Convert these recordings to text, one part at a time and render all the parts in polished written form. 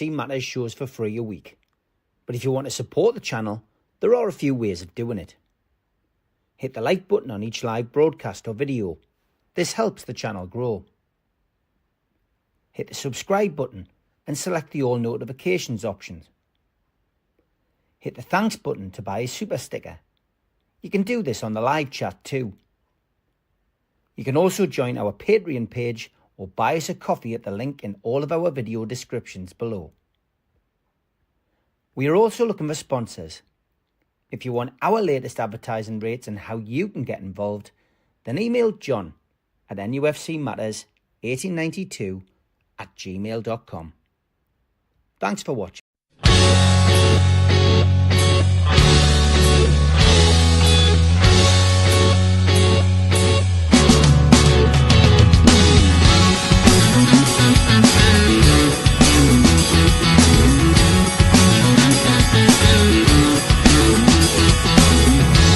NUFC Matters shows for free a week. But if you want to support the channel, there are a few ways of doing it. Hit the like button on each live broadcast or video. This helps the channel grow. Hit the subscribe button and select the all notifications option. Hit the thanks button to buy a super sticker. You can do this on the live chat too. You can also join our Patreon page or buy us a coffee at the link in all of our video descriptions below. We are also looking for sponsors. If you want our latest advertising rates and how you can get involved, then email John at nufcmatters1892@gmail.com. Thanks for watching.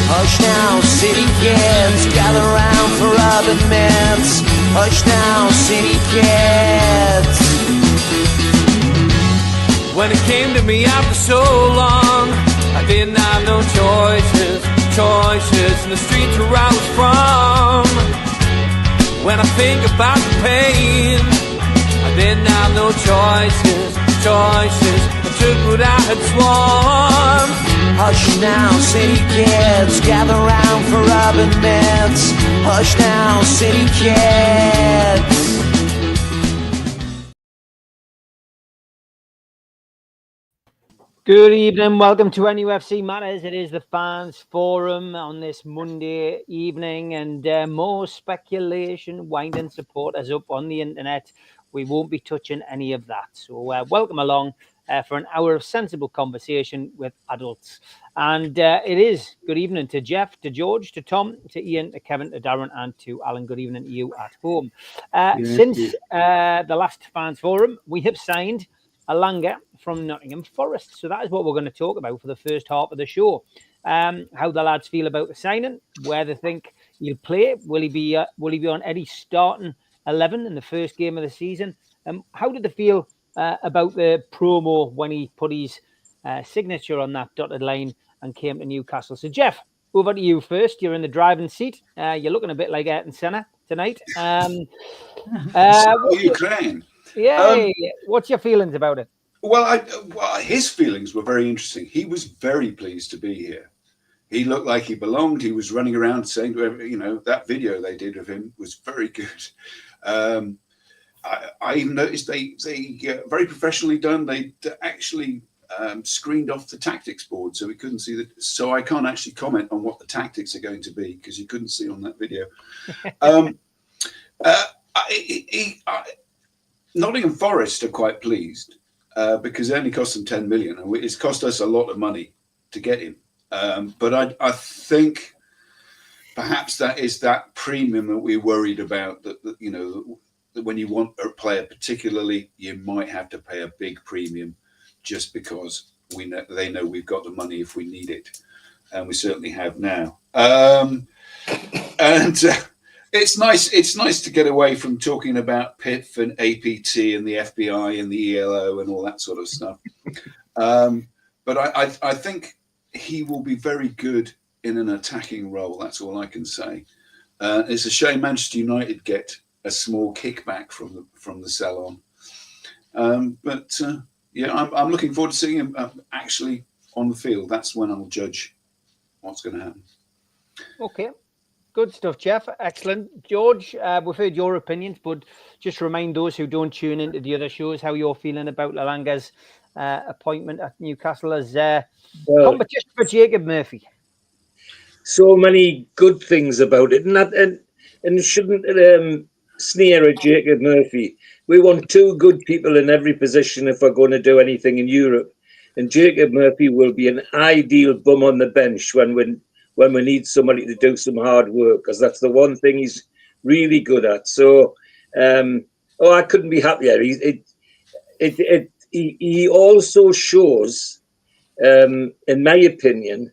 Hush now, city kids, gather round for urban myths. Hush now, city kids. When it came to me after so long, I didn't have no choices in the streets where I was from. When I think about the pain, I didn't have no choices. I took what I had sworn. Hush now, city kids, gather round for urban myths. Hush now, city kids. Good evening, welcome to NUFC Matters. It is the Fans Forum on this Monday evening, and more speculation winding supporters up on the internet. We won't be touching any of that. So welcome along for an hour of sensible conversation with adults. And it is good evening to Jeff, to George, to Tom, to Ian, to Kevin, to Darren, and to Alan. Good evening to you at home. Since the last Fans Forum, we have signed Elanga from Nottingham Forest. So that is what we're going to talk about for the first half of the show. How the lads feel about the signing, where they think he'll play. Will he be on Eddie's starting 11 in the first game of the season? How did they feel about the promo when he put his signature on that dotted line and came to Newcastle? So, Jeff, over to you first. You're in the driving seat. You're looking a bit like Ayrton Senna tonight. Ukraine. Yeah. What's your feelings about it? Well, his feelings were very interesting. He was very pleased to be here. He looked like he belonged. He was running around saying to everyone, that video they did of him was very good. I even noticed they very professionally done. They actually screened off the tactics board, so we couldn't see that. So I can't actually comment on what the tactics are going to be because you couldn't see on that video. Nottingham Forest are quite pleased because it only cost them 10 million, and it's cost us a lot of money to get him. But I think perhaps that is that premium that we're worried about. That when you want a player particularly, you might have to pay a big premium just because they know we've got the money if we need it, and we certainly have now. It's nice to get away from talking about PIF and APT and the FBI and the ELO and all that sort of stuff. But I think he will be very good in an attacking role. That's all I can say. It's a shame Manchester United get a small kickback from the sell on. But I'm looking forward to seeing him actually on the field. That's when I'll judge what's going to happen. Okay. Good stuff, Jeff. Excellent. George, we've heard your opinions, but just remind those who don't tune into the other shows how you're feeling about Elanga's appointment at Newcastle as competition for Jacob Murphy. So many good things about it, and shouldn't sneer at Jacob Murphy. We want two good people in every position if we're going to do anything in Europe, and Jacob Murphy will be an ideal bum on the bench when we need somebody to do some hard work, because that's the one thing he's really good at. So, I couldn't be happier. He also shows, in my opinion,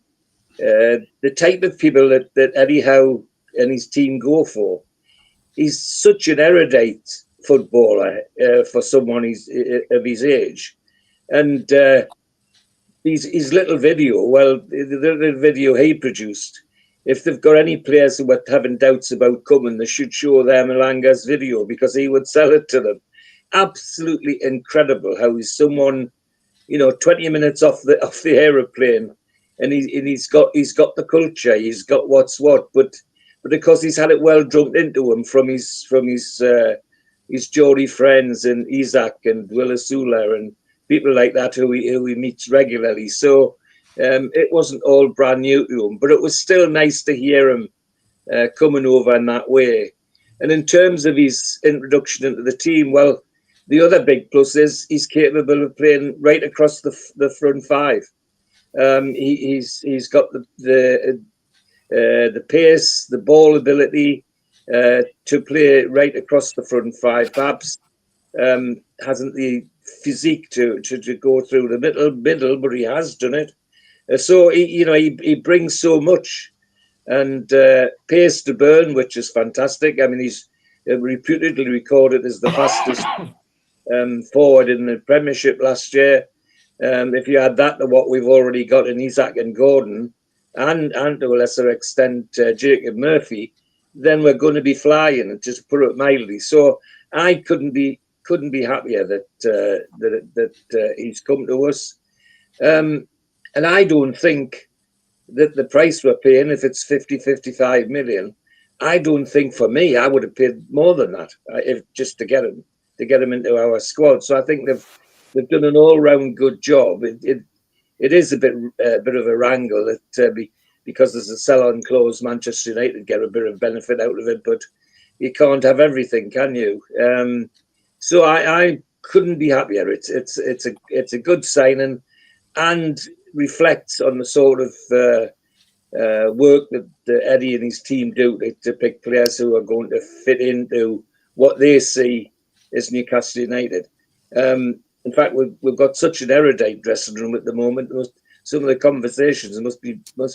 the type of people that Eddie Howe and his team go for. He's such an erudite footballer for someone of his age. And his little video, the little video he produced, if they've got any players who are having doubts about coming, they should show them Elanga's video, because he would sell it to them. Absolutely incredible how he's someone, 20 minutes off the aeroplane, and he's got the culture, he's got what's what, but because he's had it well drummed into him from his Geordie friends and Isaac and Willisula and people like that who he meets regularly. So it wasn't all brand new to him, but it was still nice to hear him coming over in that way. And in terms of his introduction into the team, well, the other big plus is he's capable of playing right across the front five. He's got the pace, the ball ability to play right across the front five. Perhaps hasn't the physique to go through the middle, but he has done it. So he brings so much, and pace to burn, which is fantastic. I mean, he's reputedly recorded as the fastest forward in the Premiership last year. If you add that to what we've already got in Isaac and Gordon, and to a lesser extent Jacob Murphy, then we're going to be flying, just to put it mildly. So I couldn't be happier that he's come to us. And I don't think that the price we're paying, if it's 55 million, I don't think for me I would have paid more than that if just to get him into our squad. So I think they've done an all-round good job. It is a bit of a wrangle that because there's a sell-on clause, Manchester United get a bit of benefit out of it, but you can't have everything, can you? So I couldn't be happier. It's a good signing, and reflects on the sort of work that Eddie and his team do to pick players who are going to fit into what they see as Newcastle United. In fact, we've got such an erudite dressing room at the moment. Some of the conversations must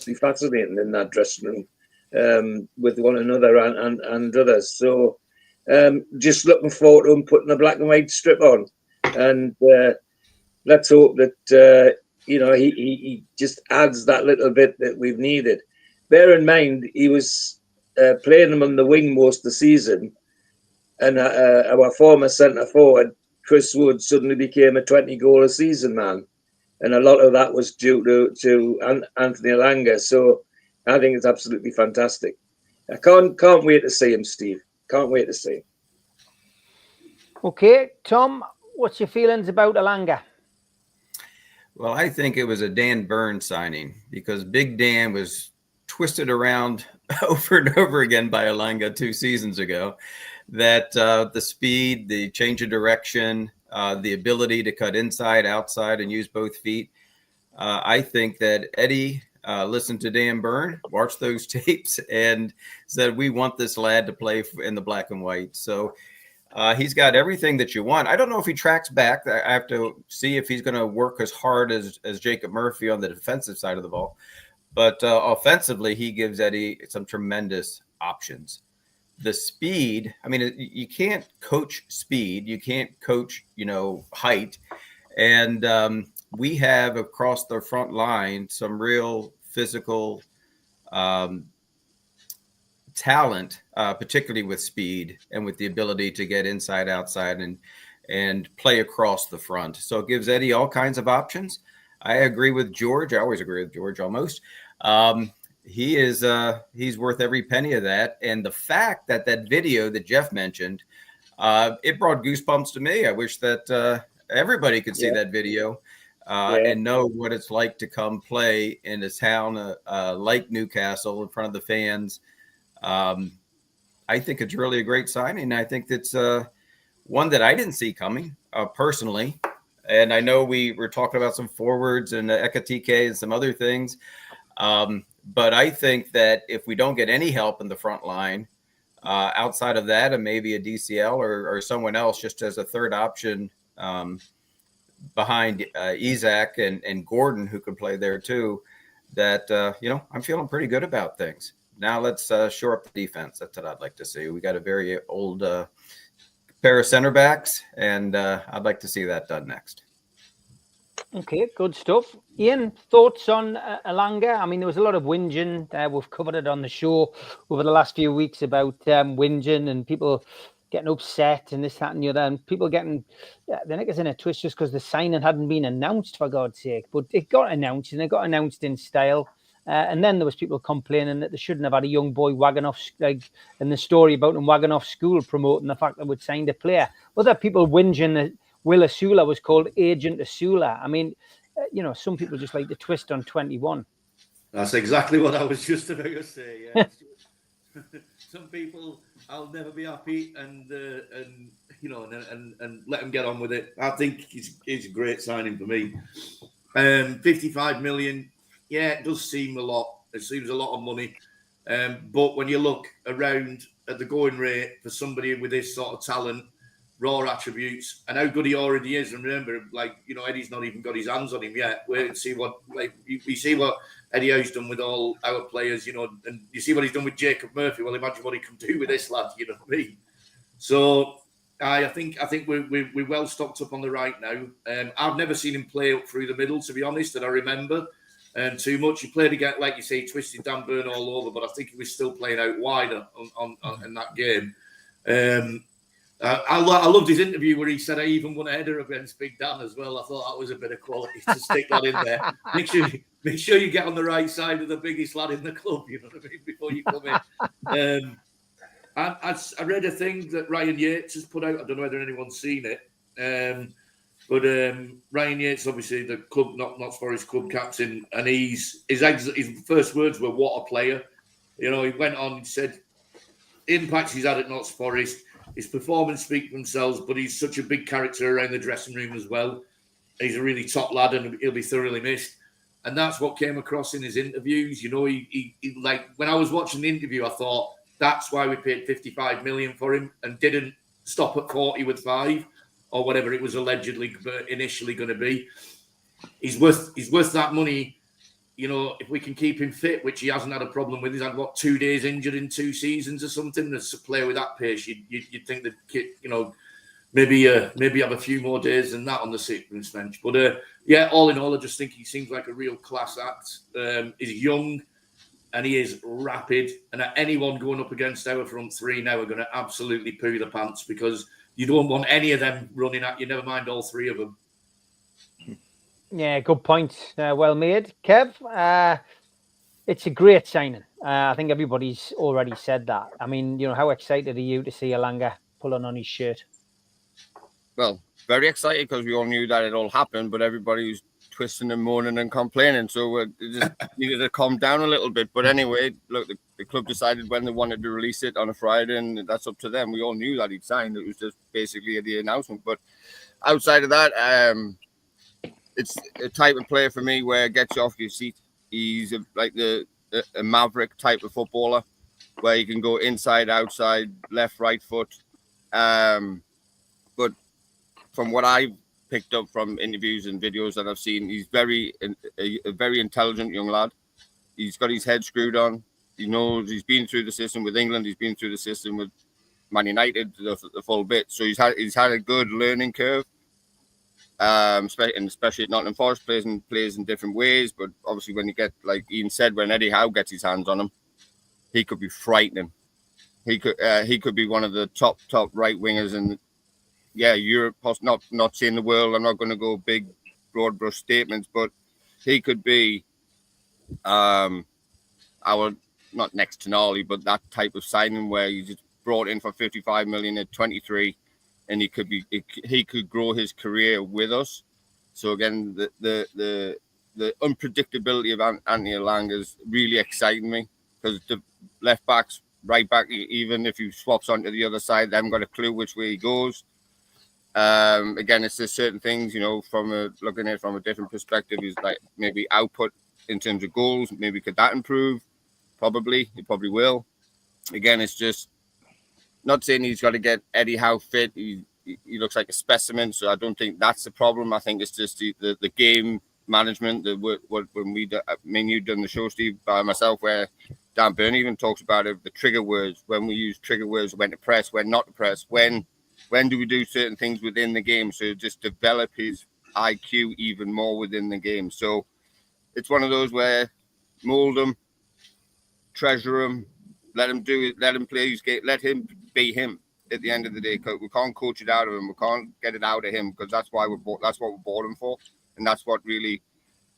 be fascinating in that dressing room with one another and others. So just looking forward to him putting a black and white strip on, and let's hope that he just adds that little bit that we've needed. Bear in mind, he was playing him on the wing most of the season, and our former centre forward Chris Wood suddenly became a 20-goal-a-season man. And a lot of that was due to Anthony Elanga. So I think it's absolutely fantastic. I can't wait to see him, Steve. Can't wait to see him. Okay, Tom, what's your feelings about Elanga? Well, I think it was a Dan Burn signing, because Big Dan was twisted around over and over again by Elanga 2 seasons ago. That the speed, the change of direction, the ability to cut inside, outside, and use both feet. I think that Eddie listened to Dan Burn, watched those tapes, and said, we want this lad to play in the black and white. So he's got everything that you want. I don't know if he tracks back. I have to see if he's going to work as hard as Jacob Murphy on the defensive side of the ball. But offensively, he gives Eddie some tremendous options. The speed, I mean, you can't coach speed. You can't coach, height. And we have across the front line some real physical talent, particularly with speed and with the ability to get inside, outside, and play across the front. So it gives Eddie all kinds of options. I agree with George. I always agree with George almost. He's worth every penny of that. And the fact that video that Jeff mentioned, it brought goosebumps to me. I wish that everybody could see that video and know what it's like to come play in a town like Newcastle in front of the fans. I think it's really a great signing. I think it's one that I didn't see coming personally. And I know we were talking about some forwards and Ekitike and some other things. But I think that if we don't get any help in the front line outside of that, and maybe a DCL or someone else just as a third option behind Isaac and Gordon, who could play there too, that, I'm feeling pretty good about things. Now let's shore up the defense. That's what I'd like to see. We got a very old pair of center backs, and I'd like to see that done next. Okay, good stuff. Ian, thoughts on Elanga? I mean, there was a lot of whinging. We've covered it on the show over the last few weeks about whinging and people getting upset and this, that, and the other, and people getting the neck is in a twist just because the signing hadn't been announced, for God's sake. But it got announced, and it got announced in style. And then there was people complaining that they shouldn't have had a young boy wagging off, like in the story about him wagging off school, promoting the fact that we'd signed a player. Other people whinging that Will Asula was called Agent Asula. I mean, some people just like to twist on 21. That's exactly what I was just about to say. Yeah. Some people, I'll never be happy, and let them get on with it. I think it's a great signing for me. 55 million, yeah, it does seem a lot. It seems a lot of money. But when you look around at the going rate for somebody with this sort of talent, raw attributes, and how good he already is, and remember, Eddie's not even got his hands on him yet. Wait and see we see what Eddie Howe's done with all our players, and you see what he's done with Jacob Murphy. Well, imagine what he can do with this lad, you know what I mean? So I think we're well stocked up on the right now. I've never seen him play up through the middle, to be honest, that I remember. Too much. He played again, like you say, twisted Dan Burn all over, but I think he was still playing out wider on in that game. I loved his interview where he said I even won a header against Big Dan as well. I thought that was a bit of quality to stick that in there. Make sure you get on the right side of the biggest lad in the club, you know what I mean, before you come in. I read a thing that Ryan Yates has put out. I don't know whether anyone's seen it. But Ryan Yates, obviously the club, Notts Forest club captain, and his first words were, "What a player!" He went on and said, "Impacts he's had at Notts Forest, his performance speaks for themselves, but he's such a big character around the dressing room as well. He's a really top lad, and he'll be thoroughly missed." And that's what came across in his interviews. He like when I was watching the interview, I thought that's why we paid 55 million for him and didn't stop at 40 with 5. Or whatever it was allegedly initially going to be. He's worth that money, if we can keep him fit, which he hasn't had a problem with. He's had 2 days injured in 2 seasons or something. As a player with that pace, you'd think that maybe have a few more days than that on the sickness bench. But all in all, I just think he seems like a real class act. He's young and he is rapid. And anyone going up against our front three now are going to absolutely poo the pants because you don't want any of them running at you, never mind all 3 of them. Yeah, good point. Well made. Kev, it's a great signing. I think everybody's already said that. I mean, how excited are you to see Elanga pulling on his shirt? Well, very excited because we all knew that it all happened, but everybody was twisting and moaning and complaining. So it just needed to calm down a little bit. But anyway, look, the club decided when they wanted to release it on a Friday, and that's up to them. We all knew that he'd signed. It was just basically the announcement. But outside of that, it's a type of player for me where it gets you off your seat. He's like a maverick type of footballer where you can go inside, outside, left, right foot. But from what I've picked up from interviews and videos that I've seen, he's a very intelligent young lad. He's got his head screwed on. He knows he's been through the system with England. He's been through the system with Man United, the full bit. So he's had a good learning curve. Especially at Nottingham Forest, plays in different ways. But obviously, when you get, like Ian said, when Eddie Howe gets his hands on him, he could be frightening. He could be one of the top right wingers in Europe, not saying the world. I'm not going to go big broad brush statements, but he could be our not next to Nolly, but that type of signing where he's just brought in for 55 million at 23, and he could grow his career with us. So again, the unpredictability of Anthony Elanga is really exciting me because the left backs, right back, even if he swaps onto the other side, they haven't got a clue which way he goes. Again, it's just certain things, from looking at it from a different perspective, is like maybe output in terms of goals. Maybe could that improve? Probably. It probably will. Again, it's just not saying he's got to get Eddie Howe fit. He looks like a specimen, so I don't think that's the problem. I think it's just the game management. When you've done the show, Steve, by myself, where Dan Byrne even talks about it, the trigger words. When we use trigger words, when to press, when not to press, when do we do certain things within the game? So just develop his IQ even more within the game. So it's one of those where mold him, treasure him, let him do it, let him play his game, let him be him at the end of the day. We can't coach it out of him. We can't get it out of him because that's what we bought him for. And that's what really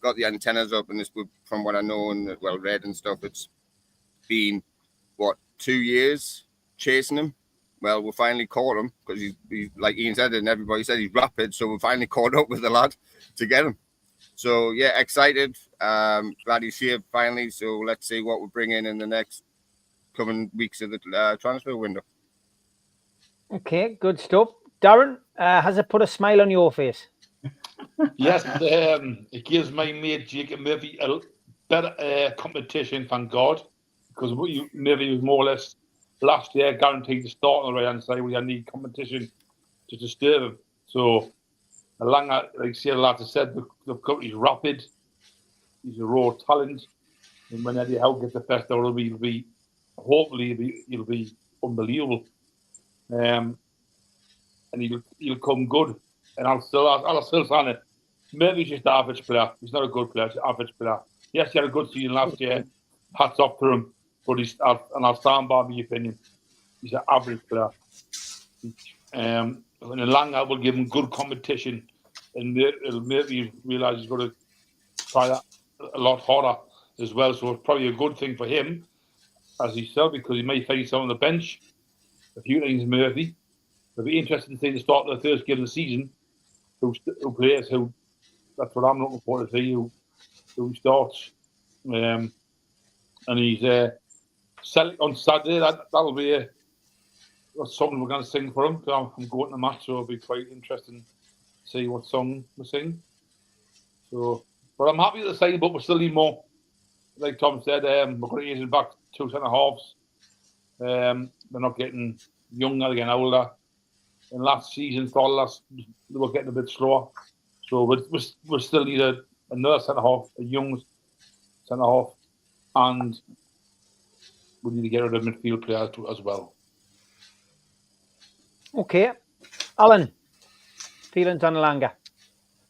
got the antennas up. And this, from what I know and read and stuff, it's been, 2 years chasing him. Well, we finally caught him because he's like Ian said and everybody said, he's rapid. So we finally caught up with the lad to get him. So, yeah, excited. Glad he's here finally. So let's see what we bring in the next coming weeks of the transfer window. Okay, good stuff. Darren, has it put a smile on your face? Yes, it gives my mate Jacob Murphy a better competition, thank God, because Murphy was more or less last year guaranteed to start on the right-hand side. We had need competition to disturb him. So, Elanga, like the lads have said, he's rapid, he's a raw talent, and when Eddie Howe gets the best out of him, hopefully he'll be unbelievable. And he'll come good. And I'll still say it. Murphy's just an average player. He's not a good player, he's an average player. Yes, he had a good season last year. Hats off to him. But I'll stand by my opinion. He's an average player. And Elanga will give him good competition. And Murphy realise he's got to try that a lot harder as well. So it's probably a good thing for him, as he said, because he may face on the bench a few times. Murphy. It'll be interesting to see the start of the first game of the season. Who plays? That's what I'm looking for to see. Who starts? And he's on Saturday. That'll be that's something we're going to sing for him. So I'm going to the match, so it'll be quite interesting to see what song we sing. So, but I'm happy to say, but we still need more. Like Tom said, we're going to use back 2 centre halves. They're not getting younger, they're getting older. And last season, they were getting a bit slower. So we still need another centre half, a young centre half, and we need to get rid of midfield players as well. Okay, Alan, feelings on Elanga?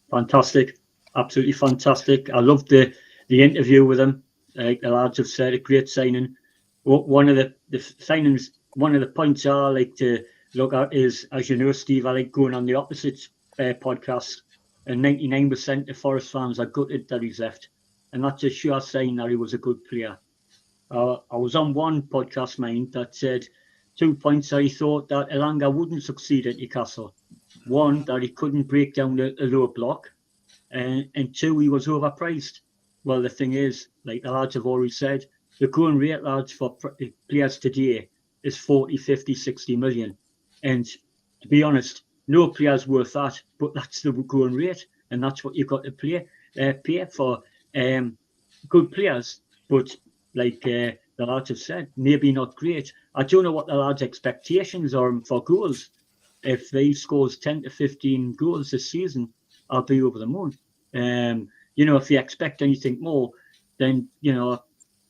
Fantastic, absolutely fantastic. I loved the interview with him. Like the lads have said, a great signing. One of the signings, one of the points I like to look at is, as you know, Steve, I like going on the opposite podcast, and 99% of Forest fans are gutted that he's left, and that's a sure sign that he was a good player. I was on one podcast, mind, that said 2 points that he thought that Elanga wouldn't succeed at Newcastle. One, that he couldn't break down a low block, and 2, he was overpriced. Well, the thing is, like the lads have already said, the going rate, lads, for players today is 40, 50, 60 million. And to be honest, no player's worth that, but that's the going rate, and that's what you've got to pay for good players. But like the lads have said, maybe not great. I don't know what the lads' expectations are for goals. If he scores 10 to 15 goals this season, I'll be over the moon. If you expect anything more, then,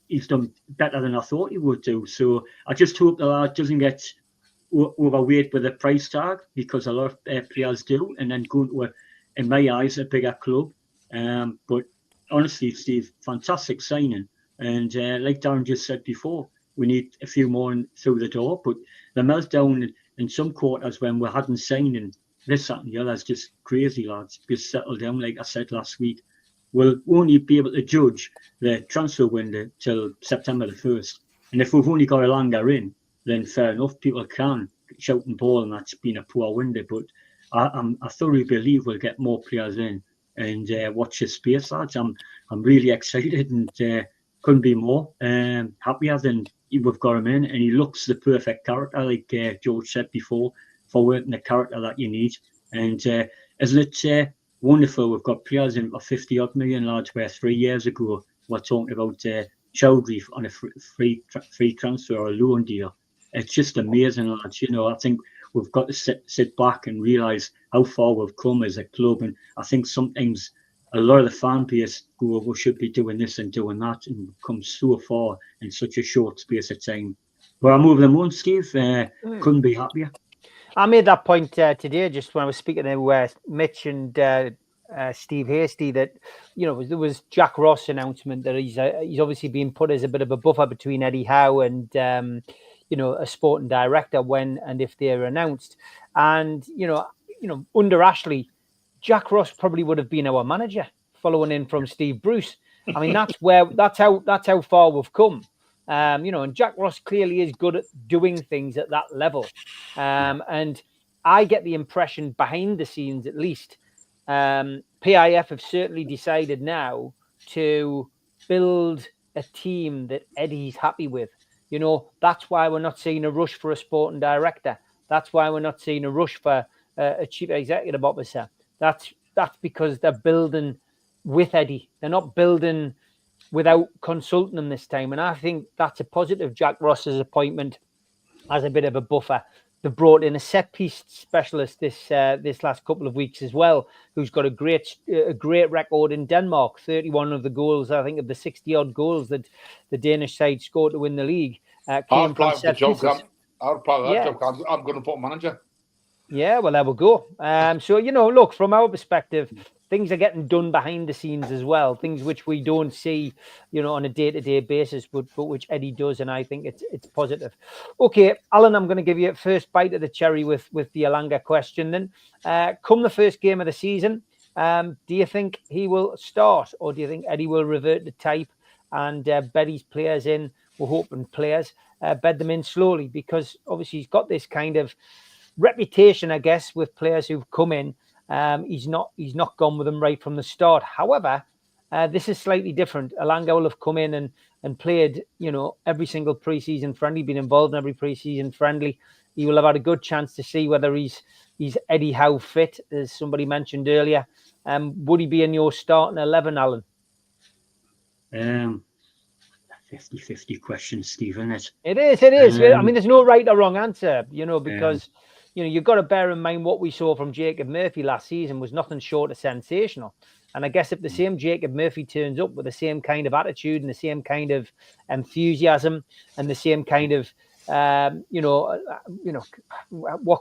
he's done better than I thought he would do. So I just hope the lad doesn't get overweight with a price tag, because a lot of players do, and then go to, in my eyes, a bigger club. But honestly, Steve, fantastic signing. And like Darren just said before, we need a few more through the door. But the meltdown in some quarters when we hadn't signed and this, that, and the other is just crazy, lads. Just settle down, like I said last week. We'll only be able to judge the transfer window till September the 1st. And if we've only got Elanga in, then fair enough, people can shout and ball, and that's been a poor window. But I thoroughly believe we'll get more players in. And watch your space, lads. I'm really excited and couldn't be more happier than we've got him in. And he looks the perfect character, like George said before, for working the character that you need. And isn't it wonderful? We've got players in for 50-odd million, lads, where 3 years ago we're talking about Chowdhury on a free transfer or a loan deal. It's just amazing, lads. I think we've got to sit back and realise how far we've come as a club. And I think sometimes a lot of the fan base go, we should be doing this and doing that, and we've come so far in such a short space of time. But I'm over the moon, Steve. Couldn't be happier. I made that point today, just when I was speaking to Mitch and Steve Hasty, that there was Jack Ross announcement that he's obviously been put as a bit of a buffer between Eddie Howe and a sporting director when and if they're announced. And under Ashley, Jack Ross probably would have been our manager, following in from Steve Bruce. I mean, that's how far we've come. And Jack Ross clearly is good at doing things at that level. And I get the impression behind the scenes, at least, PIF have certainly decided now to build a team that Eddie's happy with. That's why we're not seeing a rush for a sporting director. That's why we're not seeing a rush for a chief executive officer. That's because they're building with Eddie. They're not building without consulting him this time. And I think that's a positive. Jack Ross's appointment as a bit of a buffer. They brought in a set piece specialist this last couple of weeks as well, who's got a great record in Denmark. 31 of the goals, I think, of the 60 odd goals that the Danish side scored to win the league came from set pieces. I'll apply that job. I'm going to put manager. Yeah, well, there we go. So, look, from our perspective, things are getting done behind the scenes as well. Things which we don't see, on a day-to-day basis, but which Eddie does, and I think it's positive. Okay, Alan, I'm going to give you a first bite of the cherry with the Elanga question. Then, come the first game of the season, do you think he will start, or do you think Eddie will revert to type and bed his players in? We're hoping players bed them in slowly, because obviously he's got this kind of reputation, I guess, with players who've come in. He's not gone with them right from the start. However, this is slightly different. Elanga will have come in and played, every single pre-season friendly, been involved in every pre-season friendly. He will have had a good chance to see whether he's Eddie Howe fit, as somebody mentioned earlier. Would he be in your starting 11, Alan? 50-50 question, Stephen. It is. I mean, there's no right or wrong answer, because you've got to bear in mind what we saw from Jacob Murphy last season was nothing short of sensational. And I guess if the same Jacob Murphy turns up with the same kind of attitude and the same kind of enthusiasm and the same kind of what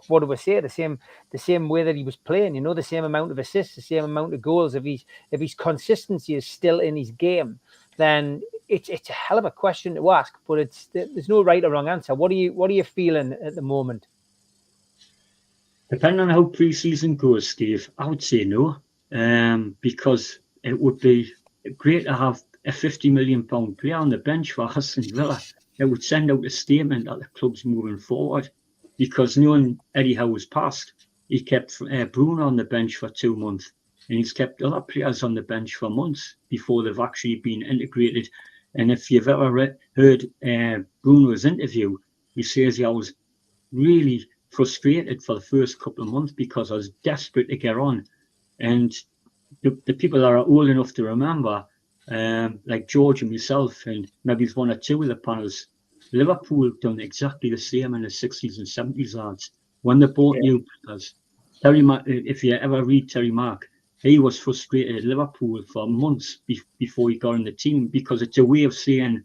do I say? The same way that he was playing, the same amount of assists, the same amount of goals. If his consistency is still in his game, then it's a hell of a question to ask. But there's no right or wrong answer. What are you feeling at the moment? Depending on how pre-season goes, Steve, I would say no, because it would be great to have a £50 million player on the bench for Aston Villa. It would send out a statement that the club's moving forward, because knowing Eddie Howe was past, he kept Bruno on the bench for 2 months, and he's kept other players on the bench for months before they've actually been integrated. And if you've ever heard Bruno's interview, he says he was really frustrated for the first couple of months because I was desperate to get on. And the people that are old enough to remember, like George and myself, and maybe one or two of the panels, Liverpool done exactly the same in the 60s and 70s, lads. When they bought new players, Terry Mark, if you ever read Terry Mark, he was frustrated at Liverpool for months before he got in the team, because it's a way of saying,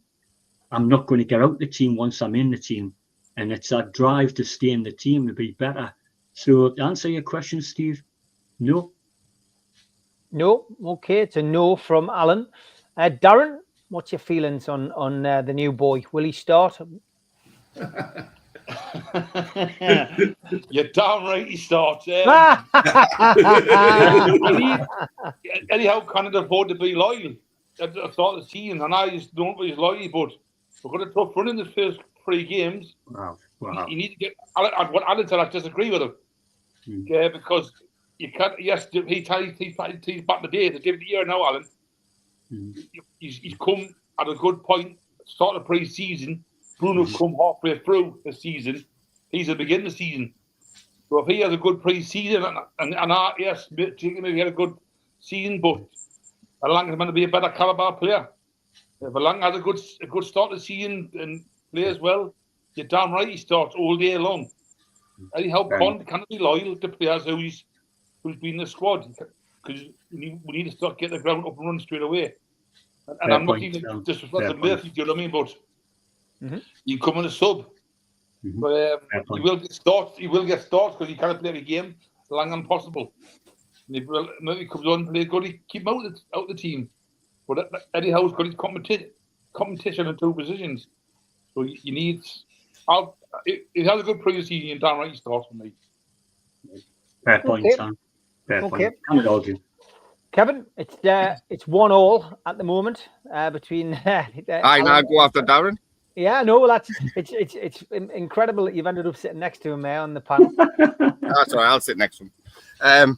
I'm not going to get out the team once I'm in the team. And it's that drive to stay in the team to be better. So to answer your question, Steve, no. No, okay, it's a no from Alan. Darren, what's your feelings on the new boy? Will he start? You're damn right he starts. Anyhow, can't afford to be loyal at the start of the season, and I just don't know if he's loyal, but we've got a tough run in the first 3 games. Wow. You need to get what Alan said. I disagree with him. Yeah, because you can't. Yes, he's back the day. They give it a year now, Alan. He's come at a good point. Start of pre-season. Bruno's come halfway through the season. He's at the beginning of the season. So if he has a good pre-season, yes, Jacob maybe had a good season, but Elanga's going to be a better caliber player. If Elanga has a good start of the season and plays well, you're damn right he starts all day long. Anyhow, can't be loyal to players who's been in the squad, because we need to start getting the ground up and run straight away. And I'm not even disrespecting Murphy, do you know what I mean? But you come in a sub. But he will get starts. He will get starts because he can't play every game. Long impossible. And if Murphy comes on, plays good, he keep him out the team. But Eddie Howe's got his competition in two positions. So you need... It has a good previous season and downright he starts for me. Fair point, Sam. Fair point. Can't argue. Kevin, it's 1-1 at the moment between. I now go after Darren. Yeah, no, well, it's incredible that you've ended up sitting next to him there on the panel. That's all right. I'll sit next to him.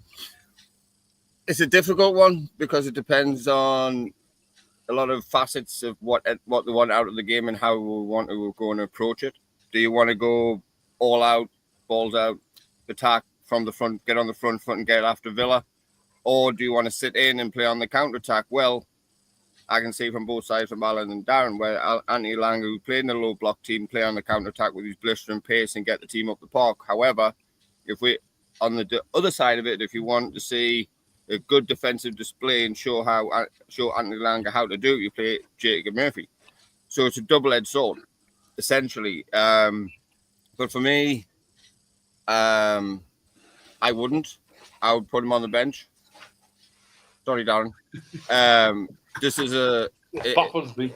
It's a difficult one because it depends on a lot of facets of what they want out of the game and how we want to go and approach it. Do you want to go all out, balls out, attack from the front, get on the front foot and get after Villa? Or do you want to sit in and play on the counter-attack? Well, I can see from both sides, from Alan and Darren, where Anthony Elanga, who played in the low-block team, play on the counter-attack with his blistering pace and get the team up the park. However, if we on the other side of it, if you want to see a good defensive display and show Anthony Elanga how to do it, you play Jacob Murphy. So it's a double-edged sword, essentially. But for me, I wouldn't. I would put him on the bench. Sorry, Darren. This is a... Baffles me.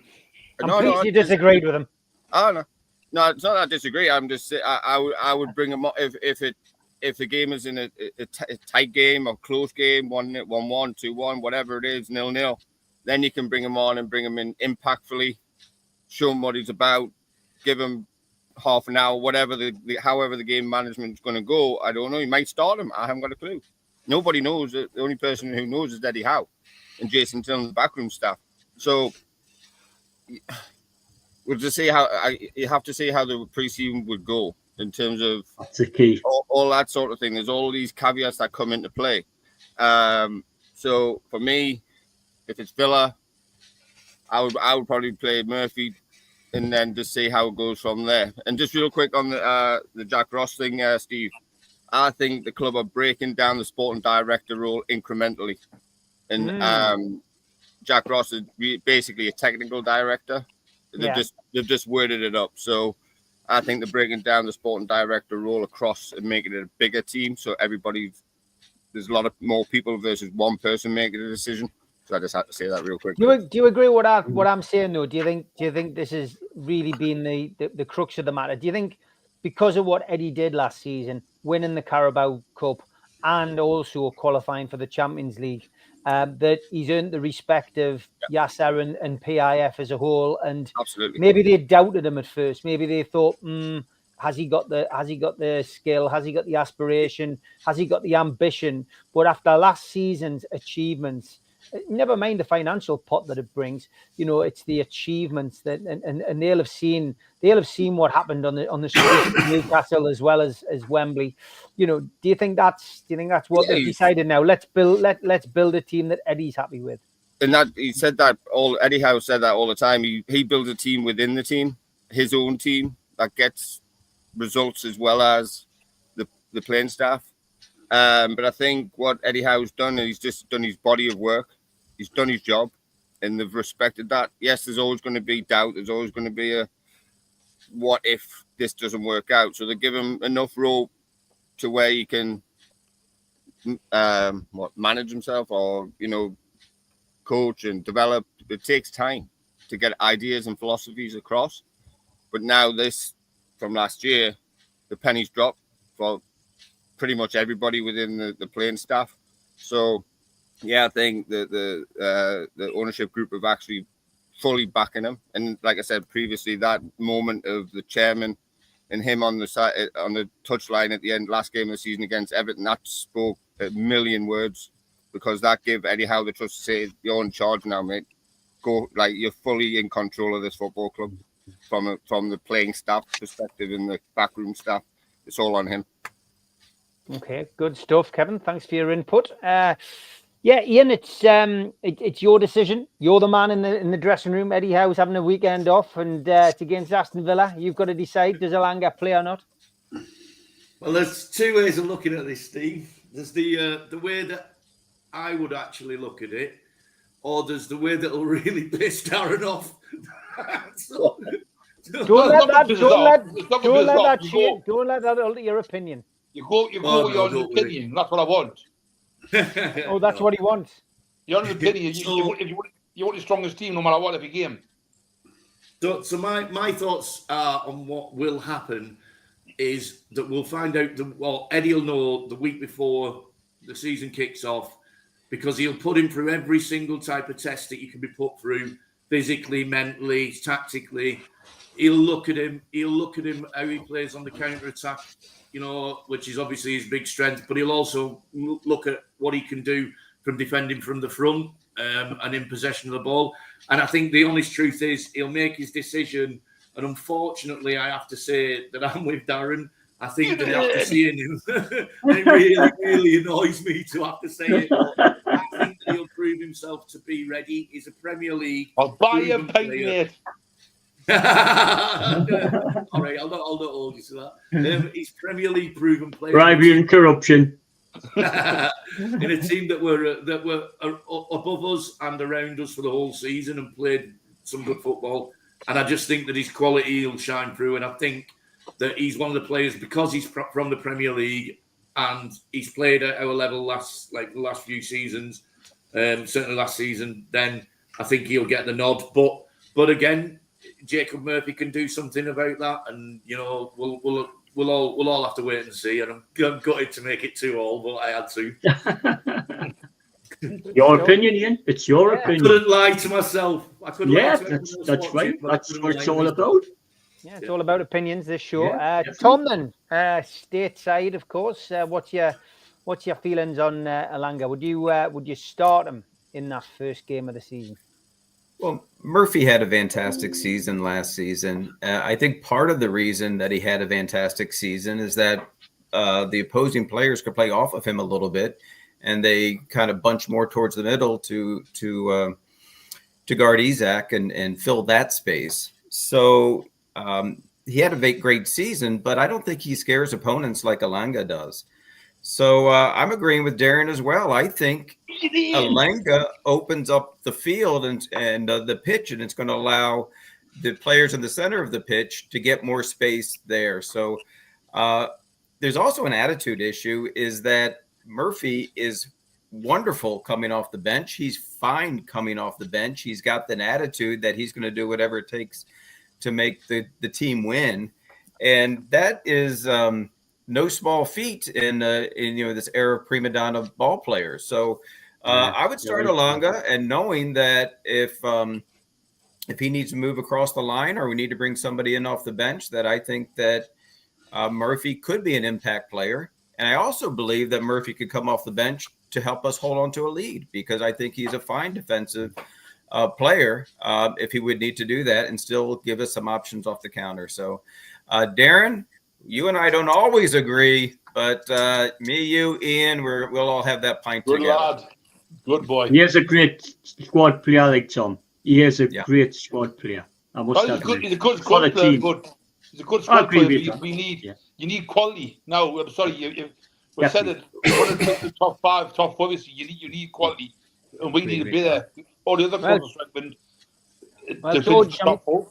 I'm pleased you disagreed with him. Oh, no. No, it's not that I disagree. I'm just... I would bring him up if the game is in a tight game or close game, 1-1, 2-1, whatever it is, 0-0, then you can bring him on and bring him in impactfully, show him what he's about, give him half an hour, whatever however the game management is going to go. I don't know. You might start him. I haven't got a clue. Nobody knows. The only person who knows is Eddie Howe and Jason Tillman, the backroom staff. So we'll just see you have to see how the pre-season would go in terms of that's the key. All that sort of thing. There's all these caveats that come into play. So for me, if it's Villa, I would probably play Murphy and then just see how it goes from there. And just real quick on the Jack Ross thing, Steve, I think the club are breaking down the sporting director role incrementally. And Jack Ross is basically a technical director. They've just worded it up. So I think they're breaking down the sporting director role across and making it a bigger team. So there's a lot of more people versus one person making a decision. So I just had to say that real quick. Do you agree with what I'm saying though? Do you think this has really been the crux of the matter? Do you think because of what Eddie did last season, winning the Carabao Cup and also qualifying for the Champions League, that he's earned the respect of Yasser and PIF as a whole? And absolutely, maybe they doubted him at first. Maybe they thought, has he got the skill? Has he got the aspiration? Has he got the ambition? But after last season's achievements, never mind the financial pot that it brings, it's the achievements that and they'll have seen what happened on the streets of Newcastle as well as Wembley. Do you think that's what they've decided now? Let's build a team that Eddie's happy with. And that he said that Eddie Howe said that all the time. He builds a team within the team, his own team that gets results as well as the playing staff. But I think what Eddie Howe's done is he's just done his body of work. He's done his job, and they've respected that. Yes, there's always going to be doubt. There's always going to be a what if this doesn't work out. So they give him enough rope to where he can manage himself or, coach and develop. It takes time to get ideas and philosophies across. But now from last year, the pennies dropped for pretty much everybody within the playing staff. So, yeah, I think the ownership group have actually fully backing him. And like I said previously, that moment of the chairman and him on the side on the touchline at the end last game of the season against Everton, that spoke a million words, because that gave Eddie Howe the trust to say, "You're in charge now, mate. Go, you're fully in control of this football club from the playing staff perspective and the backroom staff. It's all on him." Okay, good stuff, Kevin. Thanks for your input. Ian, it's your decision. You're the man in the dressing room. Eddie Howe's having a weekend off, and it's against Aston Villa. You've got to decide: does Elanga play or not? Well, there's two ways of looking at this, Steve. There's the way that I would actually look at it, or there's the way that will really piss Darren off. Don't let that alter your opinion. You go with your own opinion. That's what I want. Oh, that's what he wants. You're under the pity. You want the strongest team no matter what every game. So my thoughts on what will happen is that we'll find out. Eddie will know the week before the season kicks off, because he'll put him through every single type of test that you can be put through, physically, mentally, tactically. He'll look at him how he plays on the counter attack, which is obviously his big strength. But he'll also look at what he can do from defending from the front and in possession of the ball. And I think the honest truth is he'll make his decision. And unfortunately, I have to say that I'm with Darren. I think that after seeing him, it really, really annoys me to have to say it. But I think that he'll prove himself to be ready. He's a Premier League. I'll buy a pint, mate. All right, I'll not hold you to that. He's Premier League proven player. Bribery and corruption. In a team that were above us and around us for the whole season and played some good football. And I just think that his quality will shine through. And I think that he's one of the players, because he's from the Premier League and he's played at our level the last few seasons, certainly last season, then I think he'll get the nod. But again, Jacob Murphy can do something about that, and we'll all have to wait and see. And I'm gutted to make it 2-2, but I had to. Your opinion, Ian. It's your opinion. I couldn't lie to myself. That's right. That's what it's all about. Yeah, it's all about opinions, this show. Tom, then, stateside, of course. What's your feelings on Elanga? Would you start him in that first game of the season? Well, Murphy had a fantastic season last season. I think part of the reason that he had a fantastic season is that the opposing players could play off of him a little bit, and they kind of bunch more towards the middle to guard Isaac and fill that space. So he had a great season, but I don't think he scares opponents like Elanga does. So I'm agreeing with Darren as well. I think Elanga opens up the field and the pitch, and it's going to allow the players in the center of the pitch to get more space there. So there's also an attitude issue, is that Murphy is wonderful coming off the bench. He's fine coming off the bench. He's got an attitude that he's going to do whatever it takes to make the team win. And that is no small feat in this era of prima donna ball players. So I would start Elanga, and knowing that if he needs to move across the line, or we need to bring somebody in off the bench, that I think that Murphy could be an impact player. And I also believe that Murphy could come off the bench to help us hold on to a lead, because I think he's a fine defensive player if he would need to do that and still give us some options off the counter. So Darren, you and I don't always agree, but me, you, Ian, we'll all have that pint Good together. lad. Good boy. He is a great squad player, like Tom. He is a great squad player. He's a good squad player. He's a good squad player. You need quality. Now, I'm sorry, we said it. One of the top 5, top 4. You need quality, and we need to be there. All the other clubs are George, top 4.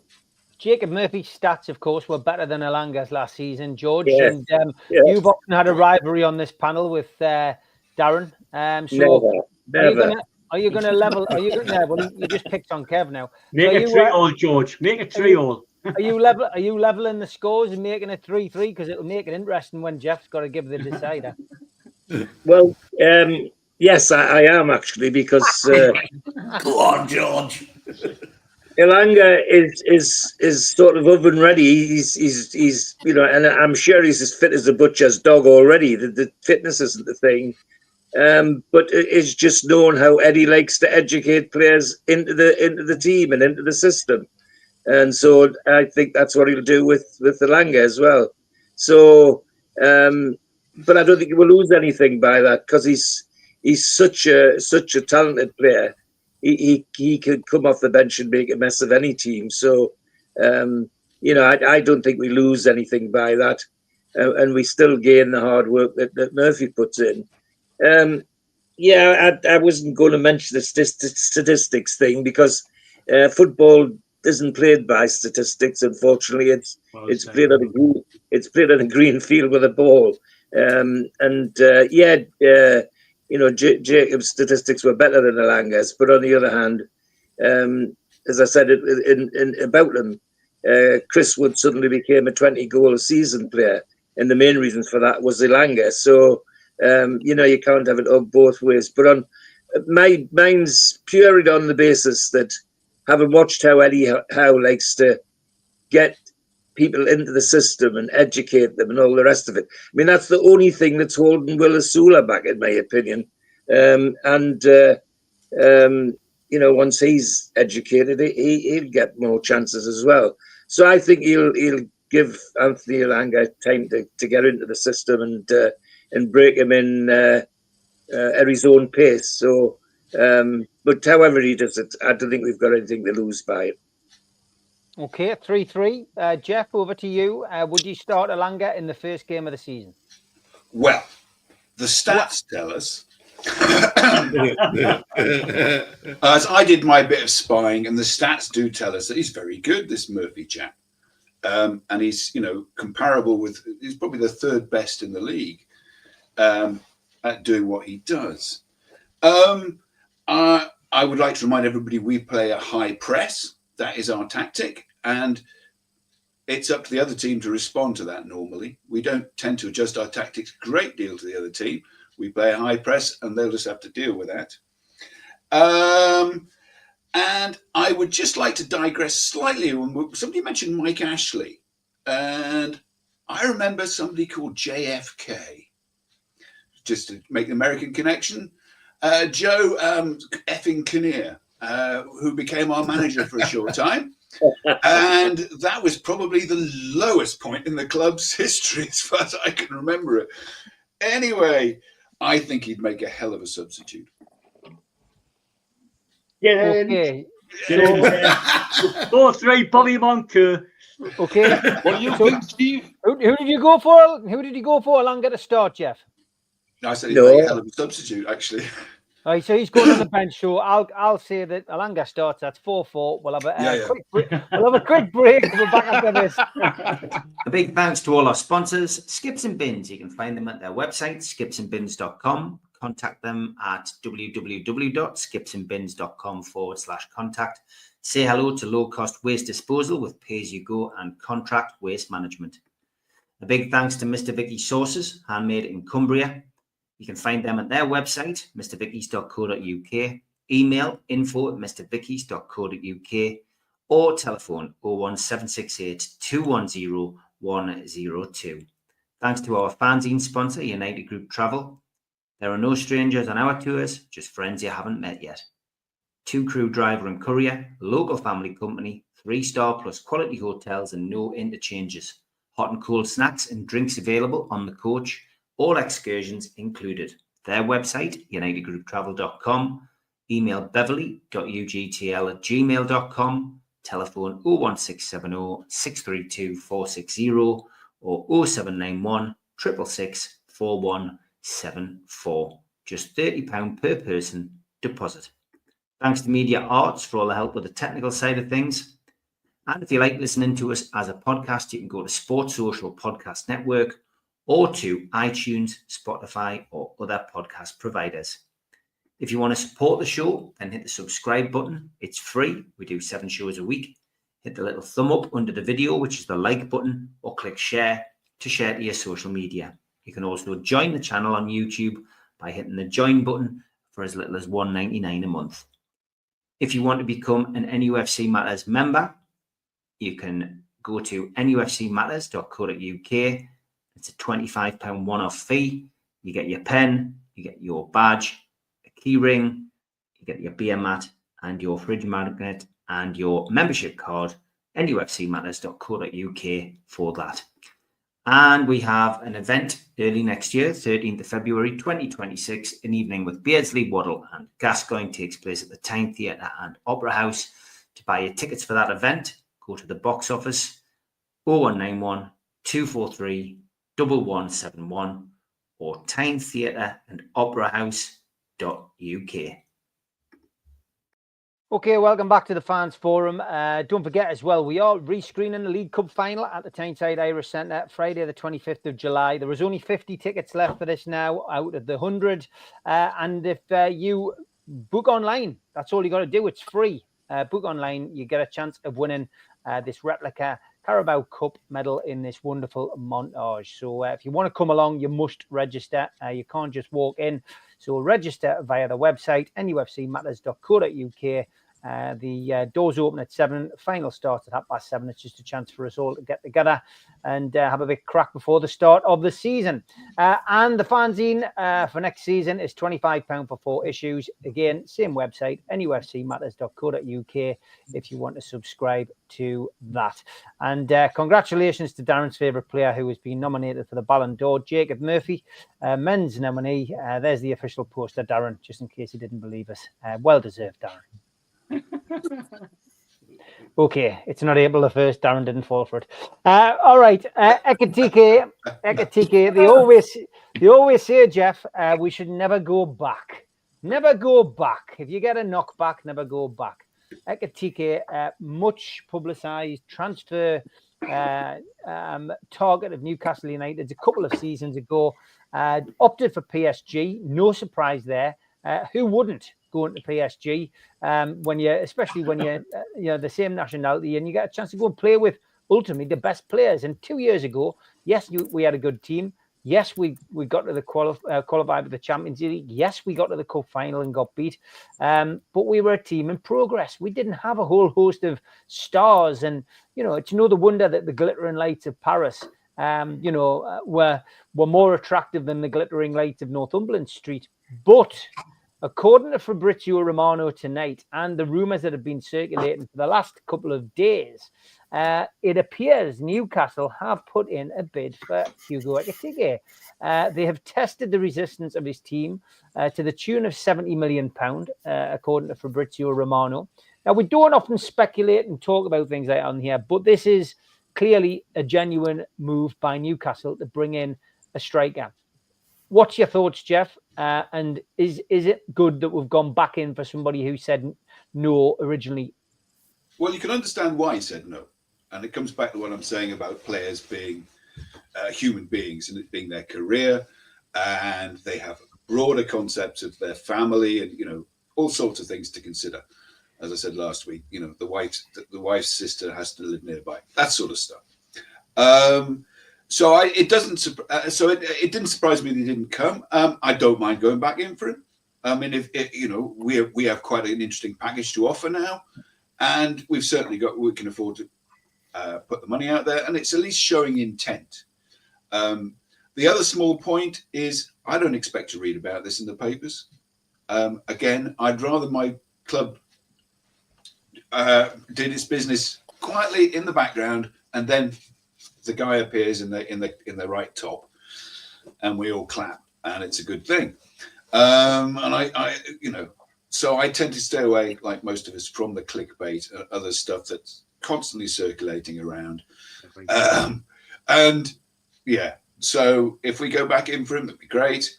Jacob Murphy's stats, of course, were better than Elanga's last season, George. Yeah. And you've often had a rivalry on this panel with Darren. Never. Are you going to level? Are you going to level? You just picked on Kev now. Make it 3-3, George. Make it 3-3. Are you leveling the scores and making it 3-3? Because it'll make it interesting when Jeff's got to give the decider. Well, yes, I am actually, because Go on, George. Elanga is sort of oven ready. He's and I'm sure he's as fit as a butcher's dog already. The fitness isn't the thing, but it's just known how Eddie likes to educate players into the team and into the system. And so I think that's what he'll do with Elanga as well. So, but I don't think he will lose anything by that, because he's such a talented player. He could come off the bench and make a mess of any team. So, I don't think we lose anything by that, and we still gain the hard work that Murphy puts in. I wasn't going to mention the statistics thing, because football isn't played by statistics. Unfortunately, it's played on a green field with a ball. Jacob's statistics were better than Elanga's, but on the other hand, as I said about him, Chris Wood suddenly became a 20-goal a season player, and the main reason for that was Elanga. So you can't have it up both ways. But on mine's purely on the basis that, having watched how Eddie Howe likes to get people into the system and educate them and all the rest of it. I mean, that's the only thing that's holding Will Asula back, in my opinion. Once he's educated, he'll get more chances as well. So I think he'll give Anthony Elanga time to get into the system and break him in at his own pace. So, but however he does it, I don't think we've got anything to lose by it. Okay, 3-3. Jeff, over to you. Would you start Elanga in the first game of the season? Well, the stats tell us, as I did my bit of spying, and the stats do tell us that he's very good, this Murphy chap. And he's, comparable with, he's probably the third best in the league at doing what he does. I would like to remind everybody we play a high press. That is our tactic. And it's up to the other team to respond to that normally. We don't tend to adjust our tactics a great deal to the other team. We play a high press and they'll just have to deal with that. And I would just like to digress slightly. Somebody mentioned Mike Ashley. And I remember somebody called JFK. Just to make the American connection. Joe effing Kinnear, who became our manager for a short time. And that was probably the lowest point in the club's history as far as I can remember it. Anyway, I think he'd make a hell of a substitute. Okay. 4-3, Bobby Monk. Okay. What do you think, Steve? Who did you go for? Who did you go for? Elanga to start, Jeff. I said he'd make a hell of a substitute, actually. All right, so he's going on the bench. So I'll say that Elanga starts. That's 4-4. We'll have a quick break. We'll have a quick break. We're back after this. A big thanks to all our sponsors, Skips and Bins. You can find them at their website, skipsandbins.com. Contact them at www.skipsandbins.com/contact. Say hello to low-cost waste disposal with pay-as-you-go and contract waste management. A big thanks to Mr. Vicky's Sauces, handmade in Cumbria. You can find them at their website, mrvickies.co.uk, email info@mrvickies.co.uk, or telephone 01768 210 102. Thanks to our fanzine sponsor, United Group Travel. There are no strangers on our tours, just friends you haven't met yet. 2-crew driver and courier, local family company, 3-star plus quality hotels and no interchanges. Hot and cold snacks and drinks available on the coach. All excursions included. Their website, unitedgrouptravel.com, email beverly.ugtl@gmail.com, telephone 01670 632 460 or 0791 666 4174. Just £30 per person deposit. Thanks to Media Arts for all the help with the technical side of things. And if you like listening to us as a podcast, you can go to Sports Social Podcast Network or to iTunes, Spotify, or other podcast providers. If you want to support the show, then hit the subscribe button. It's free. We do 7 shows a week. Hit the little thumb up under the video, which is the like button, or click share to share to your social media. You can also join the channel on YouTube by hitting the join button for as little as $1.99 a month. If you want to become an NUFC Matters member, you can go to nufcmatterspodcast.co.uk. It's a £25 one-off fee. You get your pen, you get your badge, a key ring, you get your beer mat and your fridge magnet and your membership card, nufcmatterspodcast.co.uk for that. And we have an event early next year, 13th of February 2026, an evening with Beardsley, Waddle and Gascoigne takes place at the Tyne Theatre and Opera House. To buy your tickets for that event, go to the box office 0191 243 1171 or Tyne Theatre and Opera House.uk. Okay, welcome back to the Fans Forum. Don't forget as well, we are rescreening the League Cup final at the Tyneside Irish Centre Friday, the 25th of July. There is only 50 tickets left for this now out of the 100. And if you book online, that's all you got to do. It's free. Book online, you get a chance of winning this replica Carabao Cup medal in this wonderful montage. So if you want to come along, you must register. You can't just walk in. So register via the website, nufcmatterspodcast.co.uk. The doors open at 7. Final starts at 7:30. It's just a chance for us all to get together and have a big crack before the start of the season. And the fanzine for next season is £25 for 4 issues. Again, same website, nufcmatterspodcast.co.uk if you want to subscribe to that. And congratulations to Darren's favourite player who has been nominated for the Ballon d'Or, Jacob Murphy, men's nominee. There's the official poster, Darren, just in case you didn't believe us. Well deserved, Darren. Okay, it's not April the 1st. Darren didn't fall for it. All right, Ekitike. They always say, Jeff, we should never go back. Never go back. If you get a knockback, never go back. Ekitike, much publicised transfer target of Newcastle United a couple of seasons ago. Opted for PSG. No surprise there. Who wouldn't go into PSG especially when you're the same nationality and you get a chance to go and play with ultimately the best players? And 2 years ago, yes, we had a good team. Yes, we got to the qualified for the Champions League. Yes, we got to the cup final and got beat. But we were a team in progress. We didn't have a whole host of stars. And, it's no wonder that the glittering lights of Paris, were more attractive than the glittering lights of Northumberland Street. But according to Fabrizio Romano tonight and the rumours that have been circulating for the last couple of days, it appears Newcastle have put in a bid for Hugo Ekitike. They have tested the resistance of his team to the tune of £70 million, according to Fabrizio Romano. Now, we don't often speculate and talk about things like that on here, but this is clearly a genuine move by Newcastle to bring in a striker. What's your thoughts, Jeff? And is it good that we've gone back in for somebody who said no originally? Well, you can understand why he said no. And it comes back to what I'm saying about players being human beings and it being their career. And they have broader concepts of their family and, all sorts of things to consider. As I said last week, the wife's sister has to live nearby, that sort of stuff. So it didn't surprise me that he didn't come. I don't mind going back in for him. I mean, we have quite an interesting package to offer now, and we can afford to put the money out there, and it's at least showing intent. The other small point is I don't expect to read about this in the papers. Again, I'd rather my club did its business quietly in the background, and then the guy appears in the right top, and we all clap, and it's a good thing. So I tend to stay away, like most of us, from the clickbait and other stuff that's constantly circulating around. So if we go back in for him, that'd be great.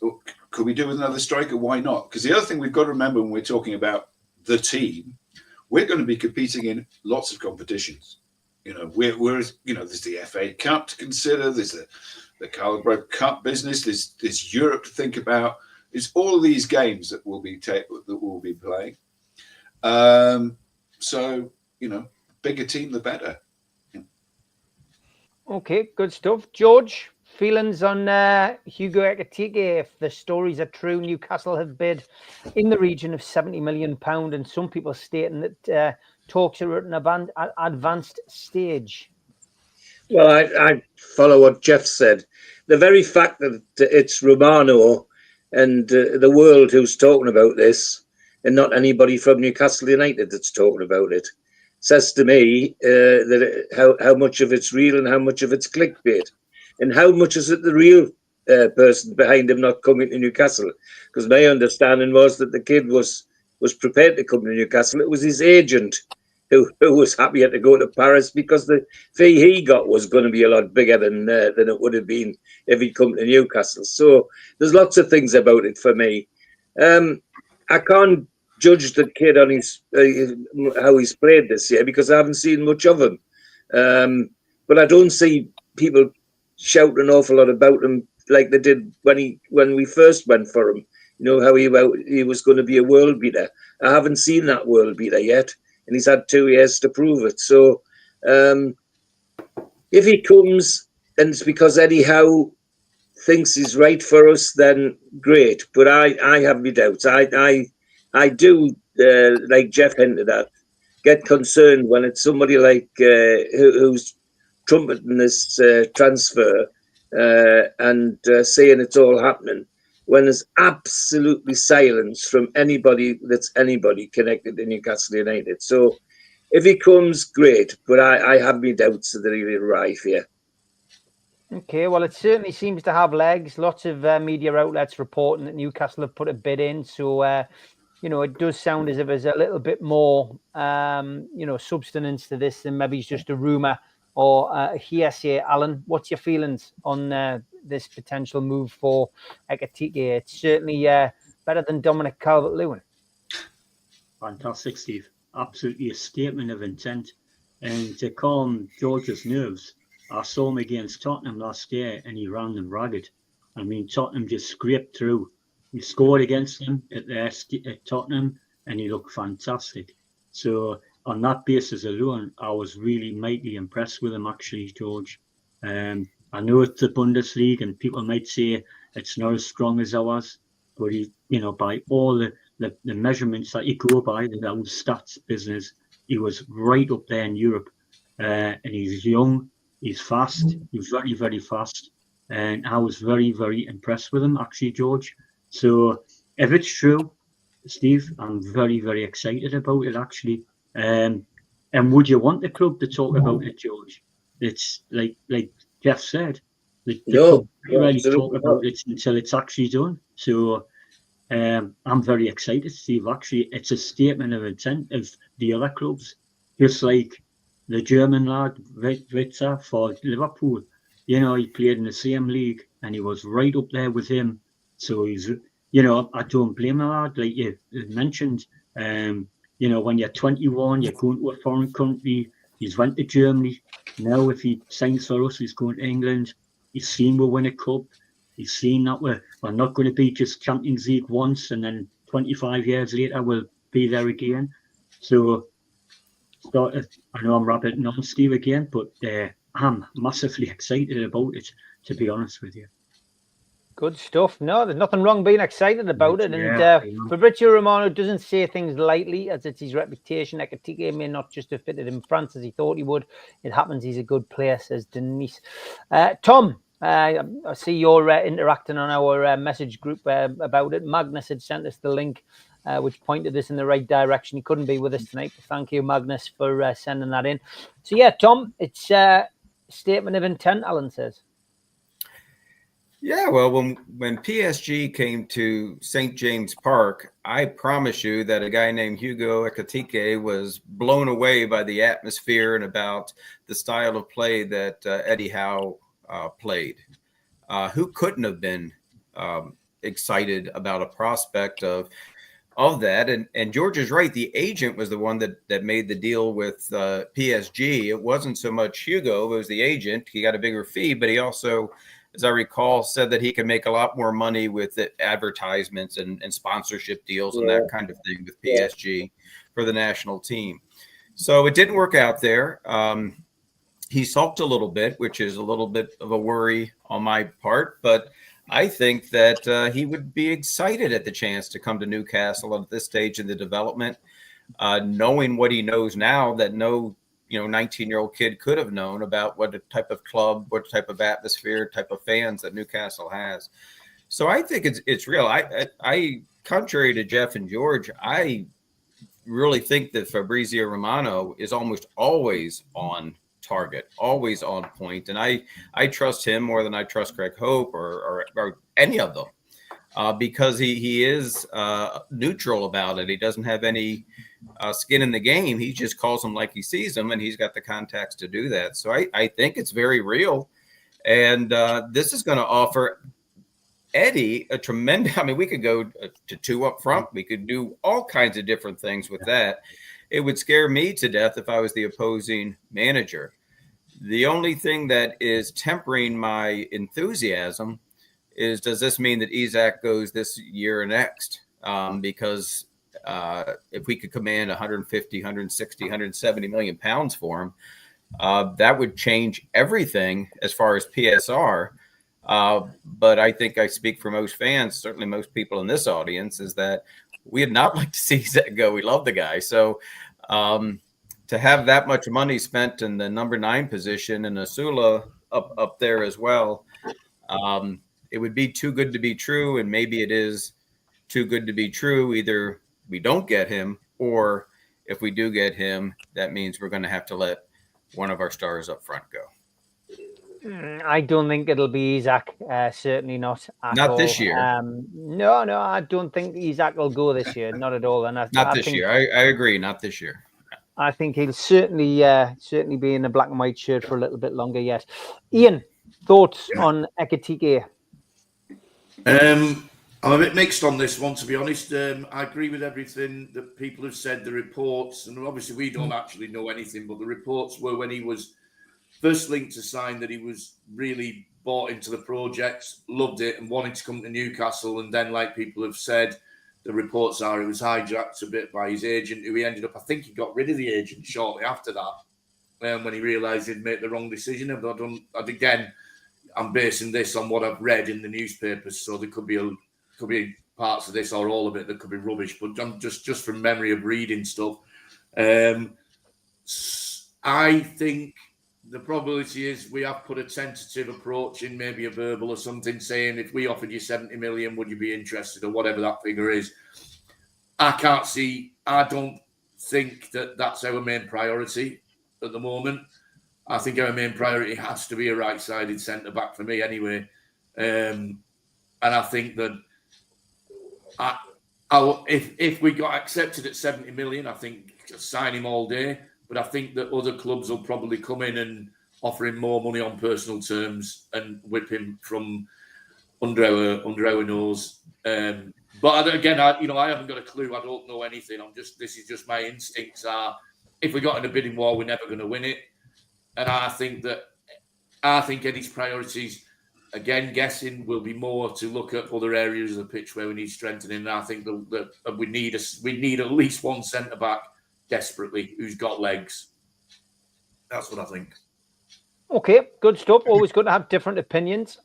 Could we do with another striker? Why not? Because the other thing we've got to remember when we're talking about the team, we're going to be competing in lots of competitions. There's the FA Cup to consider. There's the Carabao Cup business. There's Europe to think about. There's all of these games that we'll be playing. Bigger team, the better. Okay, good stuff. George, feelings on Hugo Ekitike? If the stories are true, Newcastle have bid in the region of £70 million, and some people stating that talks are at an advanced stage. Well, I follow what Jeff said. The very fact that it's Romano and the world who's talking about this, and not anybody from Newcastle United that's talking about it, says to me that how much of it's real and how much of it's clickbait, and how much is it the real person behind him not coming to Newcastle? Because my understanding was that the kid was prepared to come to Newcastle. It was his agent who was happier to go to Paris because the fee he got was going to be a lot bigger than it would have been if he'd come to Newcastle. So there's lots of things about it for me. I can't judge the kid on his how he's played this year because I haven't seen much of him. But I don't see people shout an awful lot about him like they did when we first went for him. You know how he was going to be a world beater. I haven't seen that world beater yet, and he's had 2 years to prove it. So if he comes and it's because Eddie Howe thinks he's right for us, then great. But I have my doubts. I do, like Jeff hinted at, get concerned when it's somebody like who's trumpeting this transfer and saying it's all happening when there's absolutely silence from anybody connected to Newcastle United. So if he comes, great, but I have my doubts that he'll arrive here. Okay, well, it certainly seems to have legs. Lots of media outlets reporting that Newcastle have put a bid in. So, it does sound as if there's a little bit more, substance to this than maybe it's just a rumour or a hearsay. Alan, what's your feelings on this potential move for Ekitike? It's certainly better than Dominic Calvert-Lewin. Fantastic, Steve. Absolutely a statement of intent. And to calm George's nerves, I saw him against Tottenham last year and he ran them ragged. I mean, Tottenham just scraped through. We scored against them at Tottenham and he looked fantastic. So on that basis alone, I was really mightily impressed with him, actually, George. I know it's the Bundesliga and people might say it's not as strong as ours, but he, by all the measurements that you go by, the stats business, he was right up there in Europe. And he's young. He's fast. He's very, very fast. And I was very, very impressed with him, actually, George. So if it's true, Steve, I'm very, very excited about it, actually. And would you want the club to talk about it, George? It's like Jeff said, the club really talk about it until it's actually done. So I'm very excited, Steve. Actually, it's a statement of intent of the other clubs, just like the German lad, Witzer, for Liverpool. He played in the same league and he was right up there with him. So he's, I don't blame the lad, like you mentioned. When you're 21, you're going to a foreign country. He's went to Germany. Now, if he signs for us, he's going to England. He's seen we'll win a cup. He's seen that we're not going to be just Champions League once and then 25 years later we'll be there again. So, I know I'm rabbiting on Steve again, but I'm massively excited about it, to be honest with you. Good stuff. No, there's nothing wrong being excited about it. And Fabrizio Romano doesn't say things lightly, as it's his reputation. Ekitike may not just have fitted in France as he thought he would. It happens he's a good player, says Denise. Tom, I see you're interacting on our message group about it. Magnus had sent us the link, which pointed us in the right direction. He couldn't be with us tonight, but thank you, Magnus, for sending that in. So, yeah, Tom, it's a statement of intent, Alan says. Yeah, well, when PSG came to St. James Park, I promise you that a guy named Hugo Ekitike was blown away by the atmosphere and about the style of play that Eddie Howe played. Who couldn't have been excited about a prospect of that? And George is right. The agent was the one that made the deal with PSG. It wasn't so much Hugo. It was the agent. He got a bigger fee, but he also, as I recall, said that he can make a lot more money with the advertisements and sponsorship deals and that kind of thing with PSG for the national team. So it didn't work out there. He sulked a little bit, which is a little bit of a worry on my part, but I think that he would be excited at the chance to come to Newcastle at this stage in the development, knowing what he knows now that no 19-year-old kid could have known about what type of club, what type of atmosphere, type of fans that Newcastle has. So I think it's real. I contrary to Jeff and George, I really think that Fabrizio Romano is almost always on target, always on point. And I trust him more than I trust Craig Hope or any of them because he is neutral about it. He doesn't have any skin in the game. He just calls them like he sees them, and he's got the contacts to do that. So I think it's very real. And this is going to offer Eddie, a tremendous, I mean, we could go to 2 up front. We could do all kinds of different things with that. It would scare me to death if I was the opposing manager. The only thing that is tempering my enthusiasm is, does this mean that Isak goes this year or next? Because if we could command 150, 160, 170 million pounds for him, that would change everything as far as PSR. But I think I speak for most fans, certainly most people in this audience, is that we'd not like to see Isak go. We love the guy. So to have that much money spent in the number 9 position and Asula up there as well, it would be too good to be true. And maybe it is too good to be true. Either we don't get him, or if we do get him, that means we're going to have to let one of our stars up front go. I don't think it'll be Isak. Certainly not at Not all. this year. No, I don't think Isak will go this year. Not at all. And Not this year. I agree. Not this year. I think he'll certainly be in the black and white shirt for a little bit longer. Yes. Ian, thoughts on Ekitike? I'm a bit mixed on this one, to be honest. I agree with everything that people have said. The reports, and obviously we don't actually know anything, but the reports were when he was first linked to sign that he was really bought into the project, loved it, and wanted to come to Newcastle. And then, like people have said, the reports are he was hijacked a bit by his agent, who he ended up, I think he got rid of the agent shortly after that, when he realised he'd made the wrong decision. Again, I'm basing this on what I've read in the newspapers, so there could be parts of this or all of it that could be rubbish, but I'm just from memory of reading stuff. I think the probability is we have put a tentative approach in, maybe a verbal or something, saying if we offered you 70 million, would you be interested, or whatever that figure is. I don't think that that's our main priority at the moment. I think our main priority has to be a right-sided centre-back for me anyway. And I think that if we got accepted at 70 million, I think sign him all day. But I think that other clubs will probably come in and offer him more money on personal terms and whip him from under our nose. But again, I haven't got a clue. I don't know anything. This is just my instincts are, if we got in a bidding war, we're never going to win it. And I think Eddie's priorities, again, guessing, will be more to look at other areas of the pitch where we need strengthening. And I think that we need at least one centre back desperately who's got legs. That's what I think. Okay, good stuff. Always good to have different opinions.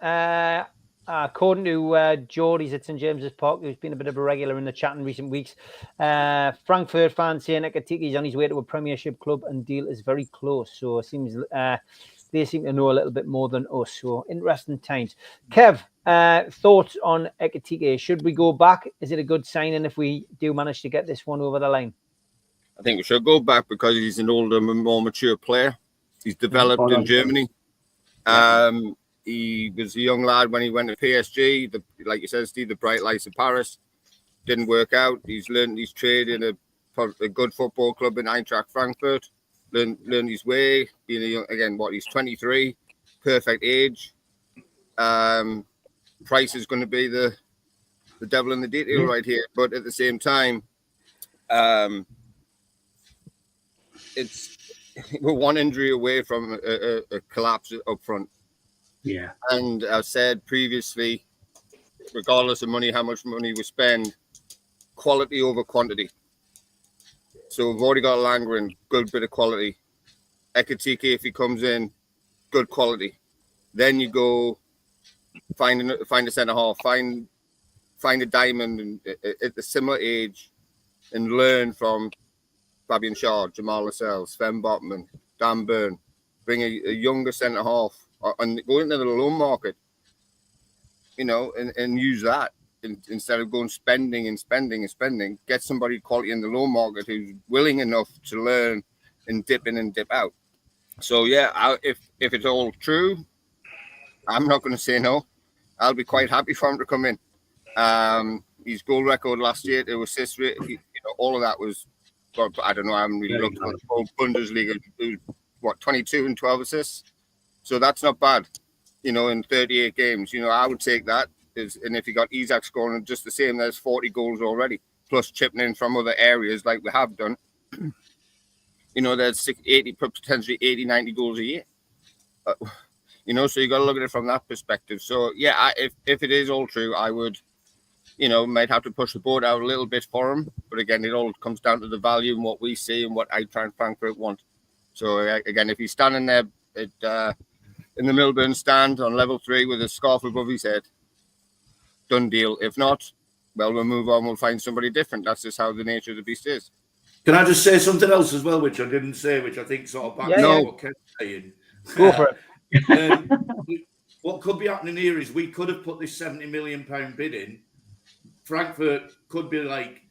According to Geordie's at St James's Park, who's been a bit of a regular in the chat in recent weeks, Frankfurt fans saying Ekitike is on his way to a Premiership club and deal is very close. So it seems they seem to know a little bit more than us. So interesting times. Kev, thoughts on Ekitike? Should we go back? Is it a good signing if we do manage to get this one over the line? I think we should go back because he's an older, more mature player. He's developed in Germany. He was a young lad when he went to PSG. Like you said, Steve, the bright lights of Paris. Didn't work out. He's learned his trade in a good football club in Eintracht Frankfurt. Learned his way. Being a young, again, he's 23. Perfect age. Price is going to be the devil in the detail right here. But at the same time, we're one injury away from a collapse up front. Yeah. And I've said previously, regardless of money, how much money we spend, quality over quantity. So we've already got Elanga in, good bit of quality. Ekitike, if he comes in, good quality. Then you go find a centre half, find a diamond at the similar age, and learn from Fabian Schär, Jamal Lascelles, Sven Botman, Dan Burn. Bring a younger centre half and go into the loan market, and use that instead of going spending. Get somebody quality in the loan market who's willing enough to learn and dip in and dip out. So yeah, if it's all true, I'm not going to say no. I'll be quite happy for him to come in. His goal record last year, the assist rate, all of that was. I don't know. I haven't really looked at the whole Bundesliga. It was, 22 and 12 assists. So that's not bad, in 38 games. I would take that. and if you got Isak scoring just the same, there's 40 goals already, plus chipping in from other areas like we have done. You know, there's 80, potentially 80, 90 goals a year. You know, so you got to look at it from that perspective. So yeah, if it is all true, I would, you know, might have to push the boat out a little bit for him. But again, it all comes down to the value and what we see and what Eintracht Frankfurt want. So again, if he's standing there in the Milburn stand on level 3 with a scarf above his head, done deal. If not, well, we'll move on. We'll find somebody different. That's just how the nature of the beast is. Can I just say something else as well, which I didn't say, which I think sort of backs up what Ken's saying? Go for it. What could be happening here is we could have put this £70 million bid in. Frankfurt could be like,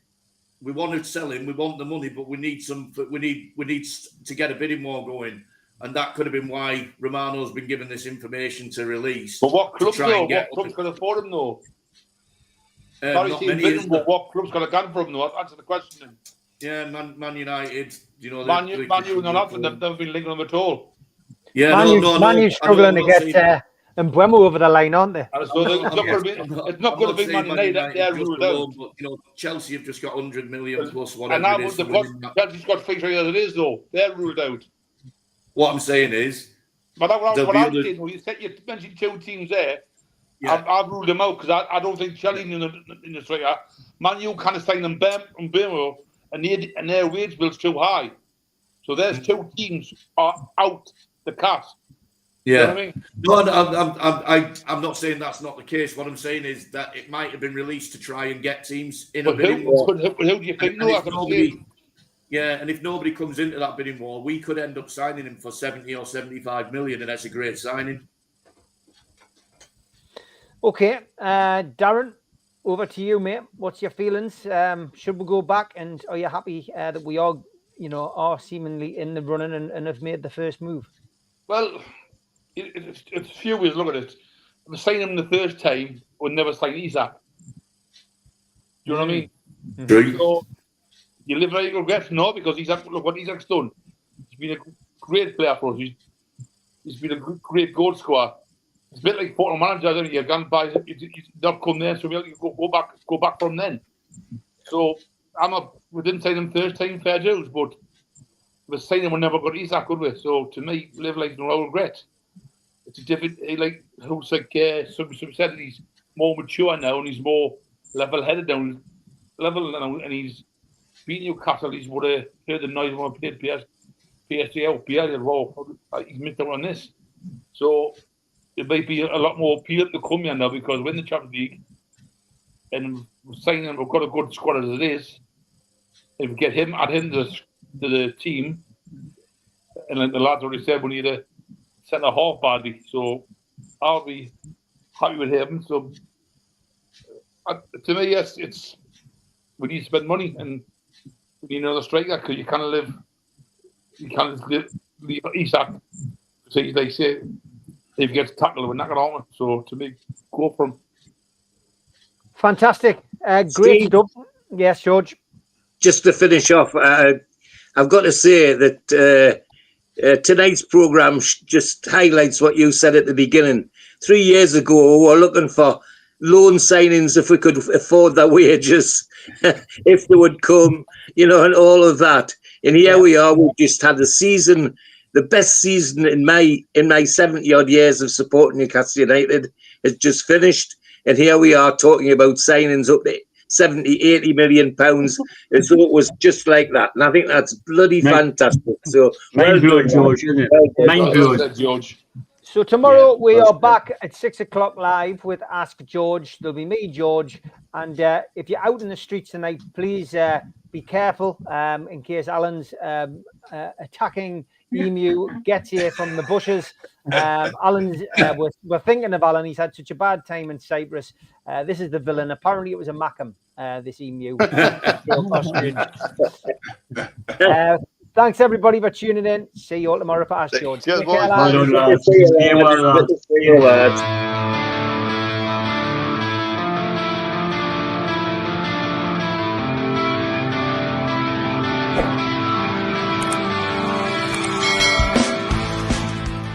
we want to sell him, we want the money, but we need to get a bidding war going. And that could have been why Romano's been given this information to release. But what clubs though? What clubs can afford him though? Not many. What clubs can have gone for him though? Answer the question. Yeah, Man United. You know, Man U not after them. They've been linking them at all. Yeah, Man U's struggling to get Mbeumo over the line, aren't they? So it's not going to be Man United. They're ruled out. But, you know, Chelsea have just got 100 million plus whatever. And now Chelsea's got 3 years as it is though. They're ruled out. What I'm saying is, but what I'm saying, you mentioned 2 teams there. Yeah. I've ruled them out because I don't think Chelsea in the striker. Man U kind of sign them Mbeumo, and their wage bill's too high. So there's 2 teams are out the cast. Yeah. You know what I mean? No, I'm not saying that's not the case. What I'm saying is that it might have been released to try and get teams in a bidding war. Who do you think? And if nobody comes into that bidding war, we could end up signing him for 70 or 75 million, and that's a great signing. Okay, Darren, over to you, mate. What's your feelings? Should we go back, and are you happy that we are, are seemingly in the running and have made the first move? Well, it's a few ways. Look at it. We signed him the first time, we'll never sign Isak. Do you know what I mean? True. So, you live with regrets? No, because look what Isak's done. He's been a great player for us. He's been a great goal scorer. It's a bit like football manager, isn't it? You're going to buy, he's not come there, so we'll go back from then. So we didn't sign him first time, fair dues, but we signed him, we never got Isak, could we? So to me, live like no regret. It's a different, some said that he's more mature now and he's more level-headed now, and he's beat Newcastle. He's would have heard the noise when I played PSG out. He's missed out on this. So it might be a lot more appealing to come here now because we're in the Champions League and we're signing him. We've got a good squad as it is. If we get him, add him to the team, and like the lads already said, we need a centre half badly. So I'll be happy with him. So to me, yes, we need to spend money and we need another striker because you can't leave Isak. So they say if he gets tackled, we're not going to harm him. So to me, go for him. Fantastic. Great stuff. Yes, George. Just to finish off, I've got to say that tonight's programme just highlights what you said at the beginning. 3 years ago, we were looking for loan signings if we could afford their wages, if they would come, and all of that. And here we are. We've just had a season, the best season in my 70-odd years of supporting Newcastle United has just finished. And here we are talking about signings up to 70, 80 million pounds. And so it was just like that. And I think that's bloody fantastic. So well done, George, isn't it? Mind blowing, George. So tomorrow we are back at 6 o'clock live with Ask George. There'll be me, George. And if you're out in the streets tonight, please be careful in case Alan's attacking emu gets here from the bushes. Alan's, we're thinking of Alan. He's had such a bad time in Cyprus. This is the villain. Apparently it was a Mackham, this emu. Thanks everybody for tuning in. See you all tomorrow for Ask George. Cheers, well done, lads. See you, lads.